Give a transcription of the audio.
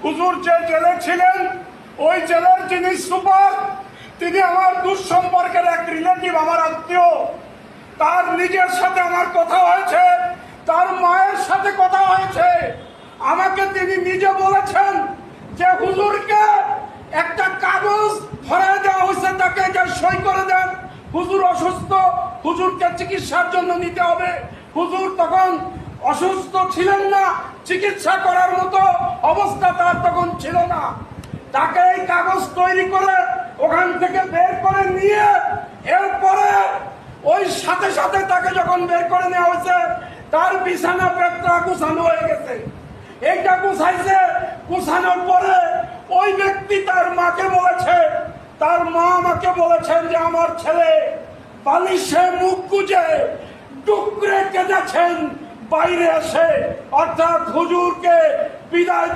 হুজুর যে জেলে ছিলেন ওই জেলের যিনি সুপার তিনি আমার দুঃসম্পর্কের এক রিলেটিভ, আমার আত্মীয়। তার নিজের সাথে আমার কথা হয়েছে, তার মায়ের সাথে কথা হয়েছে। আমাকে তিনি নিজে বলেছেন যে হুজুরকে একটা কাগজ ধরায় দেওয়া হয়েছে, তাকে সই করে দেন, হুজুর অসুস্থ, হুজুরকে চিকিৎসার জন্য নিতে হবে। হুজুর তখন অসুস্থ ছিলেন না, চিকিৎসা করার মতো অবস্থা তার তখন ছিল না। তাকে এই কাগজ তৈরি করে ওখান থেকে বের করে নিয়ে এরপরে ওই সাথে সাথে তাকে যখন বের করে নেওয়া হয়েছে তার বিছানা পেটটা গুছানো হয়ে গেছে। এইটা গুছাইছে, গুছানোর পরে ওই ব্যক্তি তার মাকে বলেছে, তার মা আমাকে বলেছেন যে আমার ছেলে বালিশে মুখ গুজে টুকরে কেঁদেছেন বাইরে এসে, অর্থাৎ হুজুরকে বিদায়